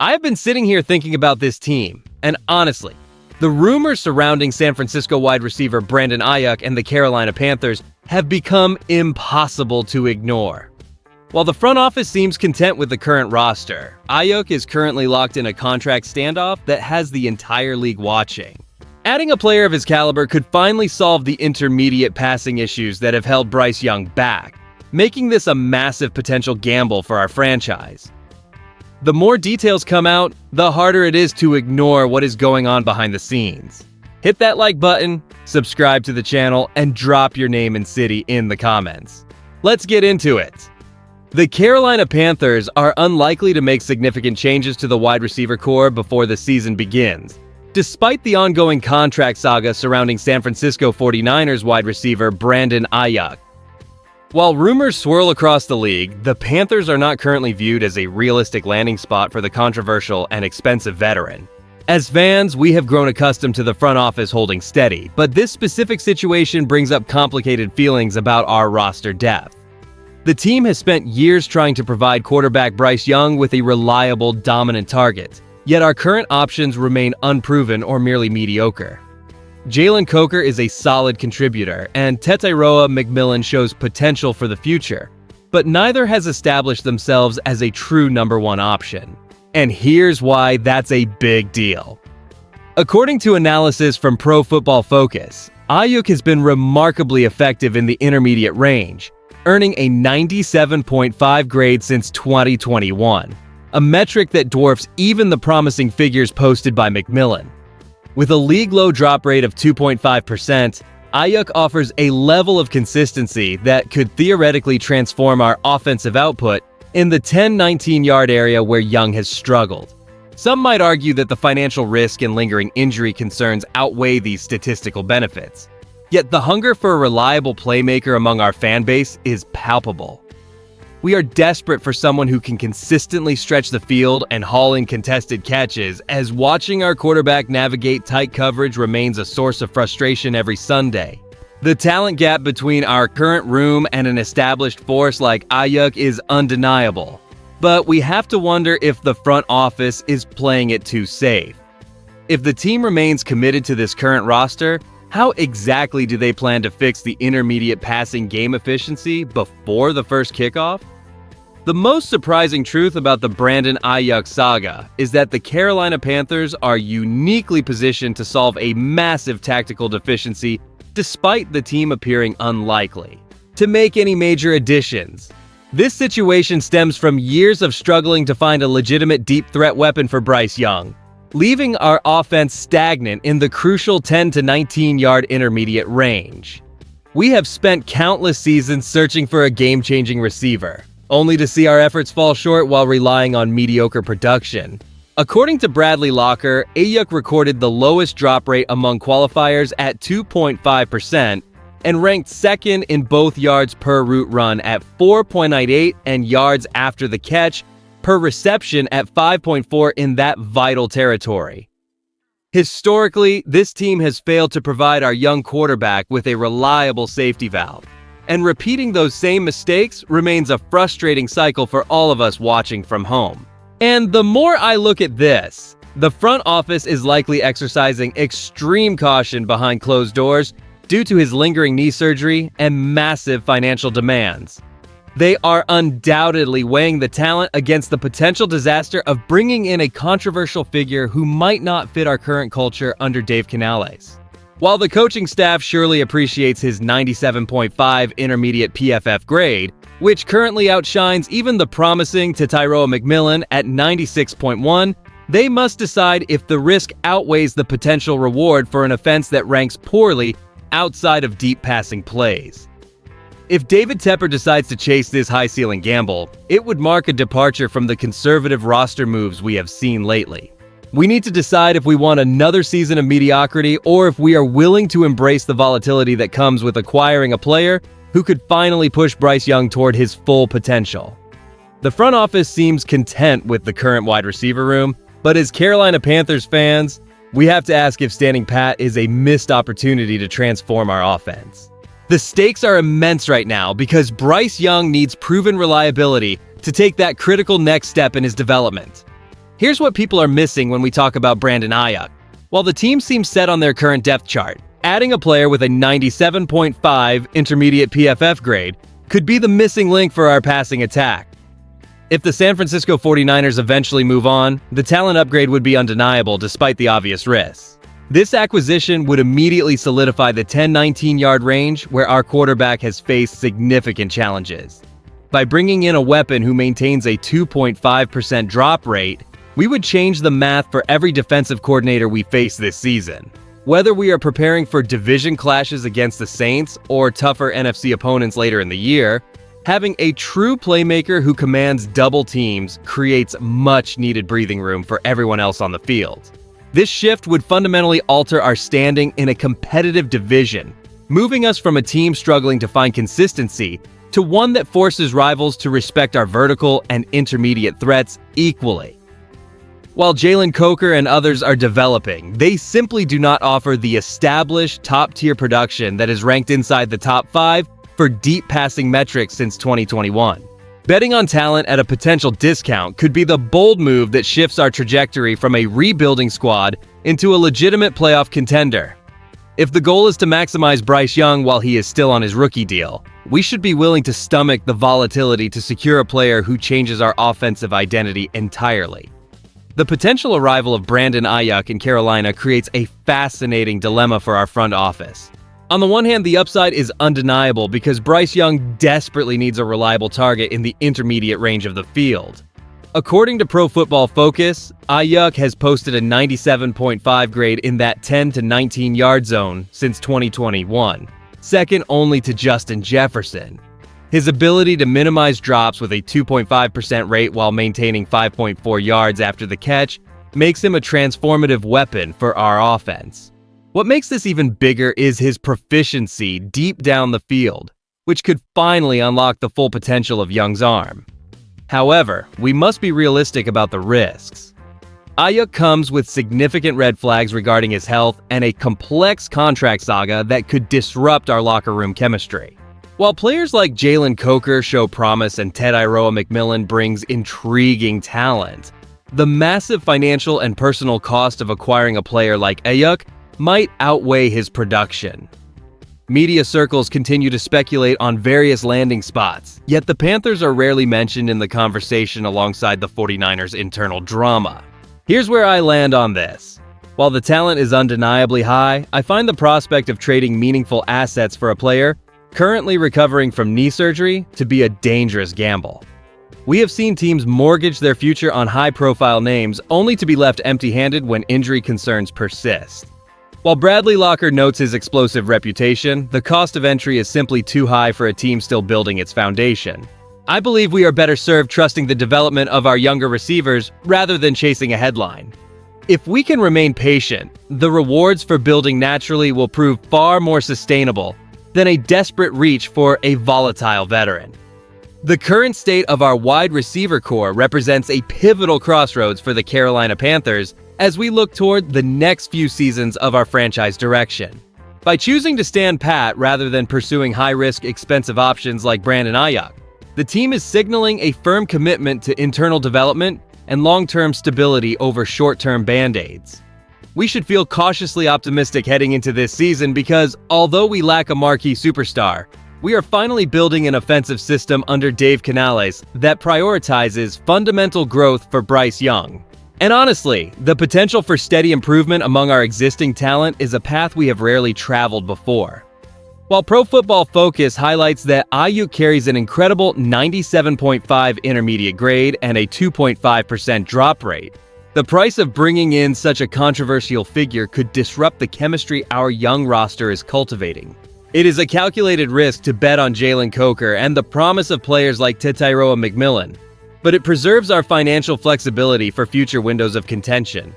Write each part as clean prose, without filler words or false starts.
I've been sitting here thinking about this team, and honestly, the rumors surrounding San Francisco wide receiver Brandon Ayuk and the Carolina Panthers have become impossible to ignore. While the front office seems content with the current roster, Ayuk is currently locked in a contract standoff that has the entire league watching. Adding a player of his caliber could finally solve the intermediate passing issues that have held Bryce Young back, making this a massive potential gamble for our franchise. The more details come out, the harder it is to ignore what is going on behind the scenes. Hit that like button, subscribe to the channel, and drop your name and city in the comments. Let's get into it. The Carolina Panthers are unlikely to make significant changes to the wide receiver core before the season begins, despite the ongoing contract saga surrounding San Francisco 49ers wide receiver Brandon Ayuk. While rumors swirl across the league, the Panthers are not currently viewed as a realistic landing spot for the controversial and expensive veteran. As fans, we have grown accustomed to the front office holding steady, but this specific situation brings up complicated feelings about our roster depth. The team has spent years trying to provide quarterback Bryce Young with a reliable, dominant target, yet our current options remain unproven or merely mediocre. Jalen Coker is a solid contributor, and Tetairoa McMillan shows potential for the future, but neither has established themselves as a true number one option. And here's why that's a big deal. According to analysis from Pro Football Focus, Ayuk has been remarkably effective in the intermediate range, earning a 97.5 grade since 2021, a metric that dwarfs even the promising figures posted by McMillan. With a league-low drop rate of 2.5%, Ayuk offers a level of consistency that could theoretically transform our offensive output in the 10-19 yard area where Young has struggled. Some might argue that the financial risk and lingering injury concerns outweigh these statistical benefits. Yet the hunger for a reliable playmaker among our fan base is palpable. We are desperate for someone who can consistently stretch the field and haul in contested catches, as watching our quarterback navigate tight coverage remains a source of frustration every Sunday. The talent gap between our current room and an established force like Ayuk is undeniable, but we have to wonder if the front office is playing it too safe. If the team remains committed to this current roster, how exactly do they plan to fix the intermediate passing game efficiency before the first kickoff? The most surprising truth about the Brandon Ayuk saga is that the Carolina Panthers are uniquely positioned to solve a massive tactical deficiency despite the team appearing unlikely to make any major additions. This situation stems from years of struggling to find a legitimate deep threat weapon for Bryce Young, leaving our offense stagnant in the crucial 10 to 19 yard intermediate range. We have spent countless seasons searching for a game-changing receiver, only to see our efforts fall short while relying on mediocre production. According to Bradley Locker, Ayuk recorded the lowest drop rate among qualifiers at 2.5% and ranked second in both yards per route run at 4.98 and yards after the catch per reception at 5.4 in that vital territory. Historically, this team has failed to provide our young quarterback with a reliable safety valve, and repeating those same mistakes remains a frustrating cycle for all of us watching from home. And the more I look at this, the front office is likely exercising extreme caution behind closed doors due to his lingering knee surgery and massive financial demands. They are undoubtedly weighing the talent against the potential disaster of bringing in a controversial figure who might not fit our current culture under Dave Canales. While the coaching staff surely appreciates his 97.5 intermediate PFF grade, which currently outshines even the promising Tetairoa McMillan at 96.1, they must decide if the risk outweighs the potential reward for an offense that ranks poorly outside of deep passing plays. If David Tepper decides to chase this high-ceiling gamble, it would mark a departure from the conservative roster moves we have seen lately. We need to decide if we want another season of mediocrity or if we are willing to embrace the volatility that comes with acquiring a player who could finally push Bryce Young toward his full potential. The front office seems content with the current wide receiver room, but as Carolina Panthers fans, we have to ask if standing pat is a missed opportunity to transform our offense. The stakes are immense right now because Bryce Young needs proven reliability to take that critical next step in his development. Here's what people are missing when we talk about Brandon Ayuk. While the team seems set on their current depth chart, adding a player with a 97.5 intermediate PFF grade could be the missing link for our passing attack. If the San Francisco 49ers eventually move on, the talent upgrade would be undeniable despite the obvious risks. This acquisition would immediately solidify the 10-19 yard range where our quarterback has faced significant challenges. By bringing in a weapon who maintains a 2.5% drop rate, we would change the math for every defensive coordinator we face this season. Whether we are preparing for division clashes against the Saints or tougher NFC opponents later in the year, having a true playmaker who commands double teams creates much-needed breathing room for everyone else on the field. This shift would fundamentally alter our standing in a competitive division, moving us from a team struggling to find consistency to one that forces rivals to respect our vertical and intermediate threats equally. While Jalen Coker and others are developing, they simply do not offer the established top-tier production that is ranked inside the top 5 for deep passing metrics since 2021. Betting on talent at a potential discount could be the bold move that shifts our trajectory from a rebuilding squad into a legitimate playoff contender. If the goal is to maximize Bryce Young while he is still on his rookie deal, we should be willing to stomach the volatility to secure a player who changes our offensive identity entirely. The potential arrival of Brandon Ayuk in Carolina creates a fascinating dilemma for our front office. On the one hand, the upside is undeniable because Bryce Young desperately needs a reliable target in the intermediate range of the field. According to Pro Football Focus, Ayuk has posted a 97.5 grade in that 10 to 19 yard zone since 2021, second only to Justin Jefferson. His ability to minimize drops with a 2.5% rate while maintaining 5.4 yards after the catch makes him a transformative weapon for our offense. What makes this even bigger is his proficiency deep down the field, which could finally unlock the full potential of Young's arm. However, we must be realistic about the risks. Ayuk comes with significant red flags regarding his health and a complex contract saga that could disrupt our locker room chemistry. While players like Jalen Coker show promise and Tedairoa McMillan brings intriguing talent, the massive financial and personal cost of acquiring a player like Ayuk might outweigh his production. Media circles continue to speculate on various landing spots, yet the Panthers are rarely mentioned in the conversation alongside the 49ers' internal drama. Here's where I land on this. While the talent is undeniably high, I find the prospect of trading meaningful assets for a player currently recovering from knee surgery to be a dangerous gamble. We have seen teams mortgage their future on high-profile names only to be left empty-handed when injury concerns persist. While Bradley Locker notes his explosive reputation, the cost of entry is simply too high for a team still building its foundation. I believe we are better served trusting the development of our younger receivers rather than chasing a headline. If we can remain patient, the rewards for building naturally will prove far more sustainable than a desperate reach for a volatile veteran. The current state of our wide receiver core represents a pivotal crossroads for the Carolina Panthers as we look toward the next few seasons of our franchise direction. By choosing to stand pat rather than pursuing high-risk, expensive options like Brandon Ayuk, the team is signaling a firm commitment to internal development and long-term stability over short-term band-aids. We should feel cautiously optimistic heading into this season because, although we lack a marquee superstar, we are finally building an offensive system under Dave Canales that prioritizes fundamental growth for Bryce Young. And honestly, the potential for steady improvement among our existing talent is a path we have rarely traveled before. While Pro Football Focus highlights that Ayuk carries an incredible 97.5 intermediate grade and a 2.5% drop rate, the price of bringing in such a controversial figure could disrupt the chemistry our young roster is cultivating. It is a calculated risk to bet on Jalen Coker and the promise of players like Tedairoa McMillan, but it preserves our financial flexibility for future windows of contention.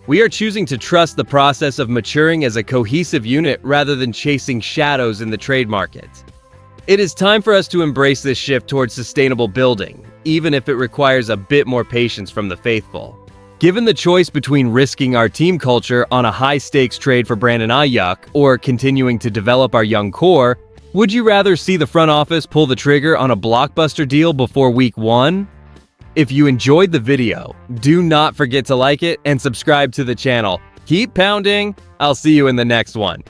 We are choosing to trust the process of maturing as a cohesive unit rather than chasing shadows in the trade market. It is time for us to embrace this shift towards sustainable building, even if it requires a bit more patience from the faithful. Given the choice between risking our team culture on a high-stakes trade for Brandon Ayuk or continuing to develop our young core, would you rather see the front office pull the trigger on a blockbuster deal before Week 1? If you enjoyed the video, do not forget to like it and subscribe to the channel. Keep pounding. I'll see you in the next one.